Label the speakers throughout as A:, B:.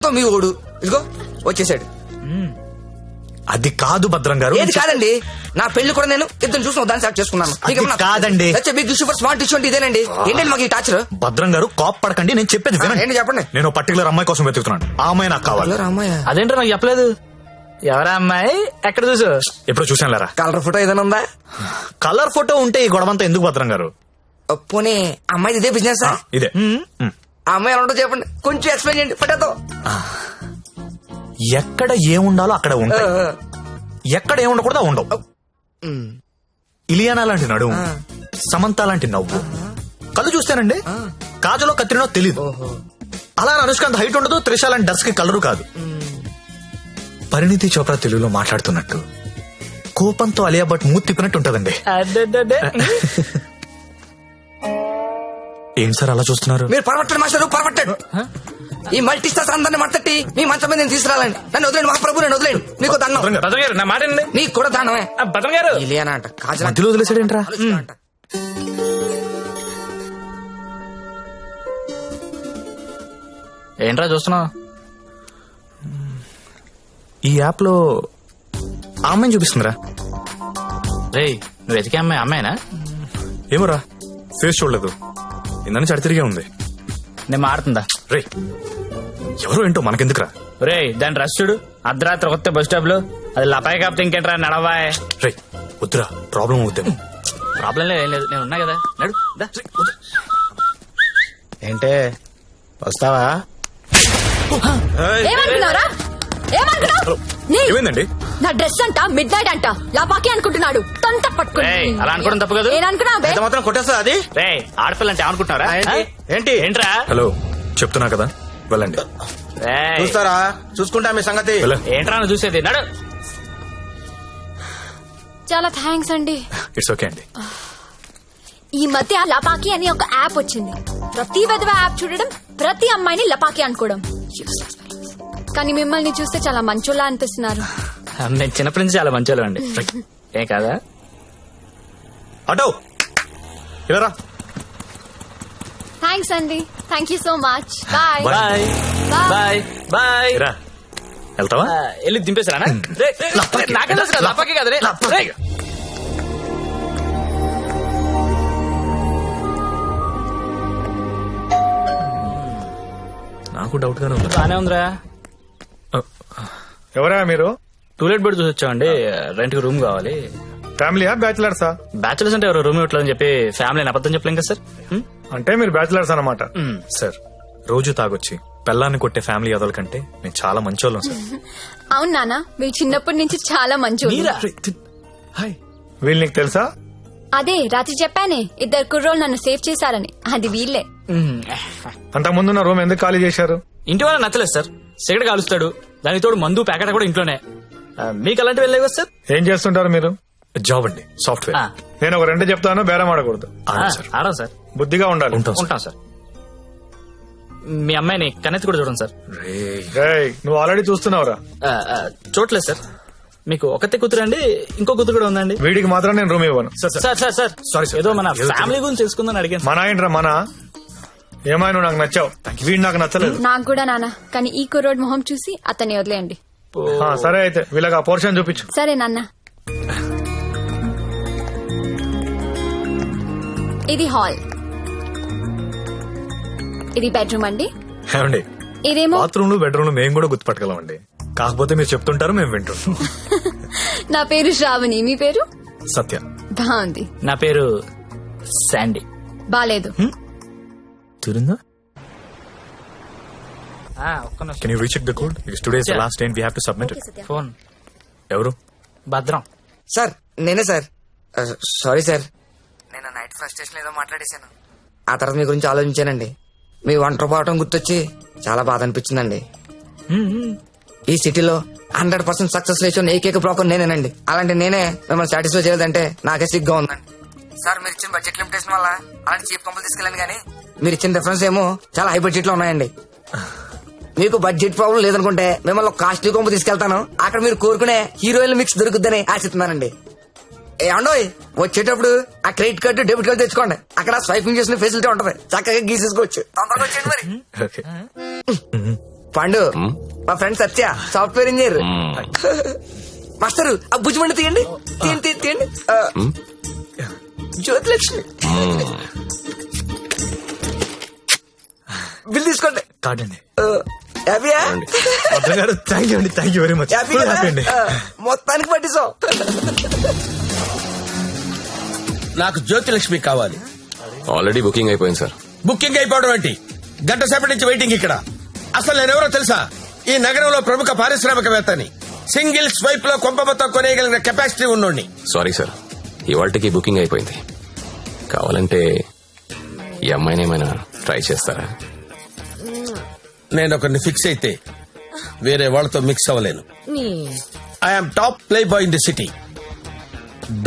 A: మొత్తం మీ ఓడు. ఇదిగో వచ్చేసాడు.
B: అది కాదు భద్రం గారు.
A: ఏది కాదండి, నా పెళ్లి కూడా నేను ఇద్దరు చూసిన దాన్ని సెలెక్ట్ చేసుకున్నాను.
B: కాదండి,
A: బిగ్ సూపర్ స్మార్ట్ ఇష్యూ అంటే ఇదేనండి. ఏంటండి మాకు ఈ టాచర్?
B: భద్రం గారు కాప్ పడకండి, నేను చెప్పేది వినండి.
A: ఏంటి చెప్పండి.
B: నేను పర్టికులర్ అమ్మాయి కోసం వెతుకుతున్నాను. ఆ అమ్మాయి నాకు కావాలి.
C: అదేంటో నాకు చెప్పలేదు. ఎవరా అమ్మాయి? ఎక్కడ చూసు?
B: ఎప్పుడు చూసాను లేరా.
A: కలర్ ఫోటో ఏదైనా ఉందా?
B: కలర్ ఫోటో ఉంటే ఈ గొడవంతా ఎందుకు భద్రం గారు?
A: పోనీ అమ్మాయి ఇదే బిజినెస్?
B: ఇదే.
A: ఆ అమ్మాయి ఎలా ఉంటుందో చెప్పండి, కొంచెం ఎక్స్ప్లెయిన్ చేయండి ఫోటోతో.
B: ఎక్కడ ఏముండాలో అక్కడ ఉంటాయి, ఎక్కడ ఏముండకూడదు ఉండవు. ఇలియానా లాంటి నడుము, సమంత లాంటి నవ్వు, కళ్ళు చూస్తానండి కాజలో కత్తిరినో తెలీదు. అలా అనుష్కాంత్ హైట్ ఉండదు, త్రిష లాంటి డర్స్ కి కలరు కాదు. పరిణితి చోప్రా తెలుగులో మాట్లాడుతున్నట్టు, కోపంతో అలియా భట్ మూతి తిప్పినట్టు ఉంటదండి. ఏం సార్ అలా చూస్తున్నారు?
A: మీరు పరమట్టండి మాస్టర్, పరమట్టండి. ఈ మల్టీ స్టార్స్ అందరిని మట్టట్టి మీ మంచం మీద నేను తీసుకురాలండి. నన్ను వదిలేండి మహాప్రభు, నేను వదిలేండి. మీకు దండం.
C: భద్రం గారు నా మాట అండి.
A: నీకు కూడా దండమే.
C: భద్రం గారు
A: ఇలియానా అంట, కాజల్
B: మధ్యలో వదిలేసాడేంట్రా?
C: ఏంట్రా చూస్తున్నావు?
B: ఈ యాప్ లో ఆ అమ్మాయిని చూపిస్తుందిరా.
C: రే నువ్వు వెతికే అమ్మాయి అమ్మాయినా?
B: ఏమోరా, ఫేస్ చూడలేదు, ఇందని చడి తిరిగే ఉంది.
C: నేను మాడుతుందా?
B: రే ఎవరో ఏంటో మనకెందుకురా.
C: రే దాని రష్ చూడు, అర్ధరాత్రి కొత్త బస్ స్టాప్ లో. అది లపాయి కాపుతే ఇంకేంట్రా నడవాయ్.
B: రే వద్దురా, ప్రాబ్లం అవుద్దేమో.
C: ప్రాబ్లం లేదు, ఏం లేదు, నేను ఉన్నా కదా. నడు.
D: ఏంటే వస్తావా?
B: ఏమైందండి?
E: నా డ్రెస్ అంట మిడ్ నైట్ అంట లాపాకి అనుకుంటున్నాడు. తొంత పట్టుకుని
C: అలా అనుకోవడం తప్పు కదా.
D: ఎంత మాత్రం కొట్టేస్తా అది.
C: రే ఆడపిల్ల అంటే అనుకుంటున్నారా?
D: ఏంటి
C: ఏంట్రా?
B: హలో చెప్తున్నా కదా, వెళ్ళండి.
D: చూస్తారా, చూసుకుంటా మీ సంగతి.
C: ఏంట్రా నువ్వు చూసేది? నడు.
E: చాలా థ్యాంక్స్ అండి.
B: ఇట్స్ ఓకే అండి.
E: ఈ మధ్య లపాకి అని ఒక యాప్ వచ్చింది. ప్రతి విధవ యాప్ చూడడం, ప్రతి అమ్మాయిని లపాకి అనుకోవడం. కానీ మిమ్మల్ని చూస్తే చాలా మంచోళ్ళ అనిపిస్తున్నారు.
C: నేను చిన్నప్పటి నుంచి చాలా మంచోళ్ళం అండి. ఏం కాదా?
B: అటో ఇలా.
E: థ్యాంక్స్ అండి, thank you so much. Bye
C: bye bye bye.
B: రా వెళ్తావా?
C: వెళ్ళి దింపేశారా? లపాకి కదా రే.
B: నాకు డౌట్ గానే ఉంది.
C: బానే ఉందిరా.
D: ఎవరా మీరు?
C: టూలెట్ బెడ్ చూసి వచ్చామండి. రెంట్ కి రూమ్ కావాలి.
D: ఫ్యామిలీయా బ్యాచిలర్సా?
C: బ్యాచులర్స్ అంటే ఎవరు రూమ్ ఇవ్వట్లేదని చెప్పి ఫ్యామిలీ అబద్ధం చెప్పలేం కదా సార్.
D: అంటే మీరు బ్యాచిలర్స్ అన్నమాట.
B: సార్ రోజు తాగొచ్చి పెళ్ళాన్ని కొట్టే ఫ్యామిలీ అదల కంటే నేను చాలా మంచోళ్ళం సార్.
E: అవును నాన్న, మీరు చిన్నప్పటి నుంచి చాలా మంచోళ్ళు.
D: వీళ్ళు నీకు తెలుసా?
E: అదే రాత్రి చెప్పానే, ఇద్దరు కుర్రోళ్ళు నన్ను సేవ్ చేశారని. అది వీళ్ళే.
D: అంతకుముందున్న రూమ్ ఎందుకు ఖాళీ చేశారు?
C: ఇంటి వాళ్ళ నచ్చలేదు సార్. సిగరెట్ కాలుస్తాడు, దానికి తోడు మందు ప్యాకెట్ కూడా ఇంట్లోనే. మీకు అలాంటివి వెళ్ళలేవు కదా సార్.
D: ఏం చేస్తుంటారు మీరు?
B: జాబ్ అండి, సాఫ్ట్వేర్.
D: నేను ఒక 2 చెప్తాను, బేరం ఆడకూడదు.
C: ఆడం సార్.
D: బుద్ధిగా ఉండాలి.
C: ఉంటాం సార్. మీ అమ్మాయిని కన్నెత్తి కూడా చూడండి సార్.
D: నువ్వు ఆల్రెడీ చూస్తున్నావురా?
C: చూడలేదు సార్. మీకు ఒకతే కూతురు అండి, ఇంకో కూతురు కూడా ఉందండి.
D: వీడికి మాత్రం నేను రూమ్ ఇవ్వను.
C: సార్ సారీ, ఏదో మన ఫ్యామిలీ గురించి తెలుసుకుందని అడిగాను.
D: మన ఏంట్రా మన? ఏమైనా నువ్వు నాకు నచ్చావు, వీడు నాకు నచ్చలేదు.
E: నాకు కూడా నాన్న, కానీ ఈ కుర్రోడ్ మొహం చూసి అతన్ని వదిలేయండి.
D: సరే అయితే వీళ్ళకి ఆ పోర్షన్ చూపించు.
E: సరే నాన్న. ఇది హాల్, ఇది బెడ్రూమ్ అండి.
B: ఏమండి,
E: ఇదేమో
B: బాత్రూమ్ బెడ్రూమ్ మేము కూడా గుర్తుపట్టగలం అండి. కాకపోతే మీరు చెప్తుంటారు, మేము వింటుంటాం.
E: నా పేరు శ్రావణి, మీ పేరు?
B: సత్య.
E: బాగుంది.
C: నా పేరు శాండీ.
E: బాలేదు.
B: తిరుందా?
C: ఒక్క నిమిషం.
B: Can you recheck the code? Because today is the last day and we have to submit it.
C: Phone.
B: ఎవరు?
C: భద్రం
A: సార్. నేనే సార్. సారీ సార్, నేను నైట్ ఫ్రస్ట్రేషన్ ఏదో మాట్లాడేశాను. ఆ తర్వాత మీ గురించి ఆలోచించానండి. మీ ఒంటరి పోవటం గుర్తొచ్చి చాలా బాధ అనిపించిందండి. ఈ సిటీలో 100% సక్సెస్ రేషియో ఏకైక బ్రోకర్ నేనేనండి. అలాంటి నేనే మిమ్మల్ని సాటిస్ఫై చేయలేదంటే నాకే సిగ్గా ఉందండి. సార్ మీరు ఇచ్చిన బడ్జెట్ లిమిటేషన్ వల్ల అలాంటి చీప్ కంపెనీ తీసుకెళ్ళాను, కానీ మీరు ఇచ్చిన రిఫరెన్స్ ఏమో చాలా హై బడ్జెట్ లో ఉన్నాయండి. మీకు బడ్జెట్ ప్రాబ్లం లేదనుకుంటే మిమ్మల్ని కాస్ట్లీ కొంపు తీసుకెళ్తాను. అక్కడ మీరు కోరుకునే హీరోయిన్ మిక్స్ దొరుకుద్దని ఆశిస్తున్నానండి. ఏమండోయ్, వచ్చేటప్పుడు ఆ క్రెడిట్ కార్డు డెబిట్ కార్డు తెచ్చుకోండి. అక్కడ స్వైపింగ్ చేసిన ఫెసిలిటీ ఉంటది, చక్కగా గీసేసుకోవచ్చు. తొందరగా వచ్చేయండి మరి. పండు మా ఫ్రెండ్ సత్య సాఫ్ట్వేర్ ఇంజనీర్. మాస్టర్ ఆ భుజమండి తీయండి తీయండి తీయండి. జ్యోతిలక్ష్మి బిల్ తీసుకోండి.
B: కార్డ్ అండి.
A: హ్యాపీయా?
B: భద్రం గారు థ్యాంక్ యూ అండి, thank you very much.
A: Happy కదా?
B: హ్యాపీ అండి.
A: మొత్తానికి పట్టిస్తాం.
F: నాకు జ్యోతిలక్ష్మి కావాలి.
G: ఆల్రెడీ బుకింగ్ అయిపోయింది సార్.
F: బుకింగ్ అయిపోవడం ఏంటి? గంట సేపటి నుంచి వెయిటింగ్ ఇక్కడ. అసలు నేనెవరో తెలుసా? ఈ నగరంలో ప్రముఖ పారిశ్రామికవేత్తని. సింగిల్ స్వైప్ లో కొంప మొత్తం కొనేయగలిగిన కెపాసిటీ ఉన్నోడిని.
G: సారీ సార్, ఇవాళకి బుకింగ్ అయిపోయింది. కావాలంటే ఈ అమ్మాయిని ఏమైనా ట్రై చేస్తారా?
F: నేను ఒకరిని ఫిక్స్ అయితే వేరే వాళ్ళతో మిక్స్ అవ్వలేను. I'm top playboy in the city.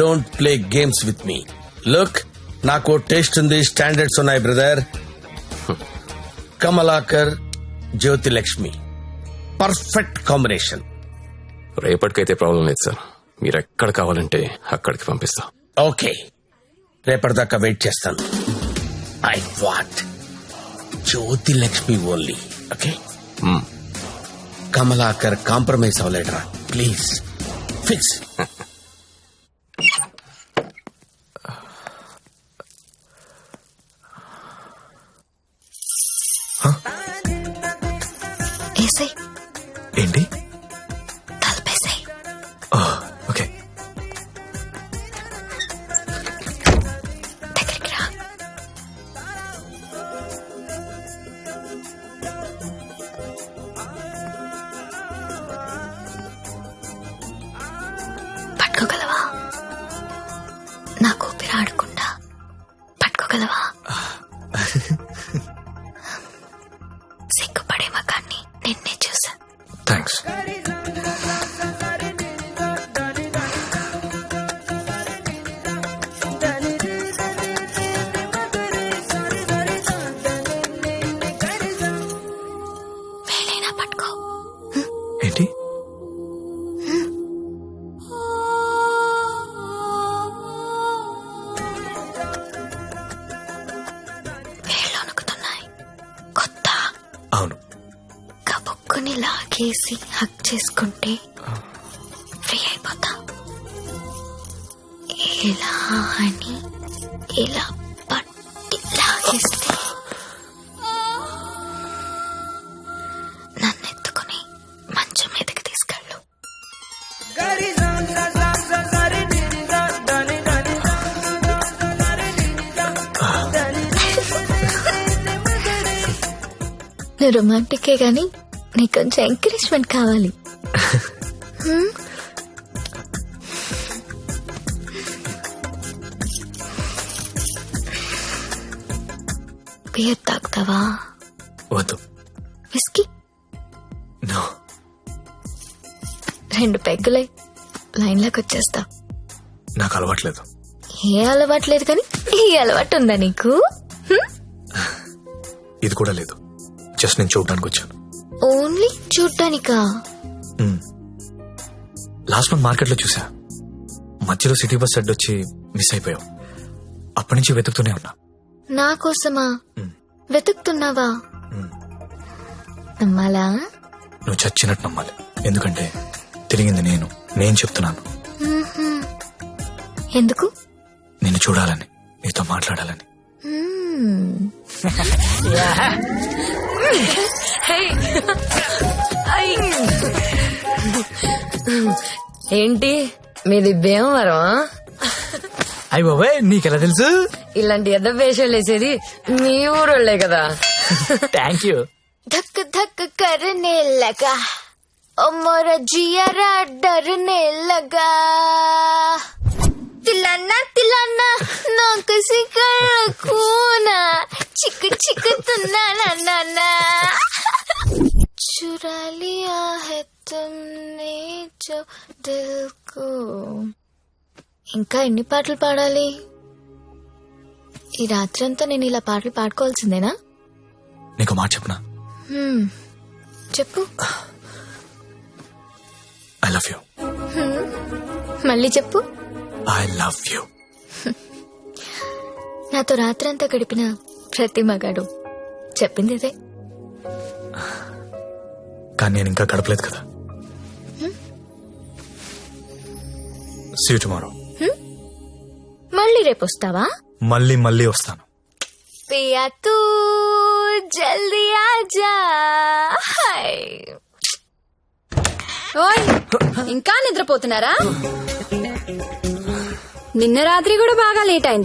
F: Don't play games with me. Look, నాకు టేస్ట్ ఉంది, స్టాండర్డ్స్ ఉన్నాయి brother. Kamalakar, Jyothilakshmi, perfect combination.
G: రేపటికైతే ప్రాబ్లం లేదు సార్, మీరు ఎక్కడ కావాలంటే అక్కడికి పంపిస్తా.
F: ఓకే, రేపటిదాకా వెయిట్ చేస్తాను. I want Jyothilakshmi only. Okay, Kamalakar compromise అవ్వలేడరా ప్లీజ్. ఫిక్స్.
E: ఏసై
B: ఏంటి?
E: తలపేసాయి.
B: ఓకే.
E: దగ్గరికి రా. పట్టుకోగలవా? నాకు ఊపిరి ఆడకుండా పట్టుకోగలవా? సిగ్గుపడే మగాన్ని నిన్నే చూసా.
B: థ్యాంక్స్.
E: వేలైనా పట్టుకో.
B: ఏంటి?
E: వేళ్ళు వణుకుతున్నాయి. కొత్త
B: అవును.
E: కబుక్కుని లాగేసి హక్ చేసుకుంటే ఫ్రీ అయిపోతా. ఇలా అని ఇలా పట్టి లాగేస్తే నన్ను ఎత్తుకుని మంచం మీదకి తీసుకెళ్ళు. నువ్వు రొమాంటికే గాని నీకు కొంచెం ఎంకరేజ్మెంట్ కావాలి. బియర్ తాగుతావా?
B: వద్దు.
E: విస్కీ?
B: నో.
E: 2 పెగ్గులై లైన్లోకి వచ్చేస్తా.
B: నాకు అలవాట్లేదు.
E: ఏ అలవాటు లేదు కానీ ఈ అలవాటు ఉందా నీకు?
B: ఇది కూడా లేదు. జస్ట్ నేను చూడడానికి వచ్చాను.
E: ఓన్లీ చూడ్డానికా?
B: లాస్ట్ మంత్ మార్కెట్లో చూసా. మధ్యలో సిటీ బస్ అడ్డొచ్చి మిస్ అయిపోయావు. అప్పటి నుంచి వెతుకుతూనే ఉన్నా.
E: నా కోసమా వెతుకుతున్నావా? నమ్మాలా?
B: నువ్వు చచ్చినట్టు నమ్మాలి. ఎందుకంటే తిరిగింది నేను చెప్తున్నాను.
E: ఎందుకు?
B: నిన్ను చూడాలని, నీతో మాట్లాడాలని.
H: ఏంటి మీది భీమవరం?
C: అయ్యి బాబాయ్, నీకెలా తెలుసు?
H: ఇలాంటి ఎద్ద వేషాలు వేసేది మీ ఊరోళ్లే కదా.
C: Thank you.
E: धक धक करने लगा ओ मोरा जियारा डरने लगा. तिलाना तिलाना ना किसी खूना चिक चिक तुना ना ना ना चुरा लिया है तुमने जो दिल को. ఇంకా ఎన్ని పాటలు పాడాలి? ఈ రాత్రంతా నేను ఇలా పాటలు పాడుకోవాల్సిందేనా?
B: నీకు మాట చెప్పనా?
E: చెప్పు.
B: I love you.
E: మళ్ళీ చెప్పు.
B: I love you.
E: నాతో రాత్రంతా గడిపిన ప్రతి మగాడు చెప్పింది ఇదే.
B: కానీ నేను ఇంకా గడపలేదు కదా. See you tomorrow.
E: మళ్ళీ రేపు వస్తావా?
B: మళ్ళీ మళ్ళీ వస్తాను.
E: పియా తూ జల్దీ ఆజా. ఓయ్ ఇంకా నిద్రపోతున్నారా? నిన్న రాత్రి కూడా బాగా లేట్ అయింది.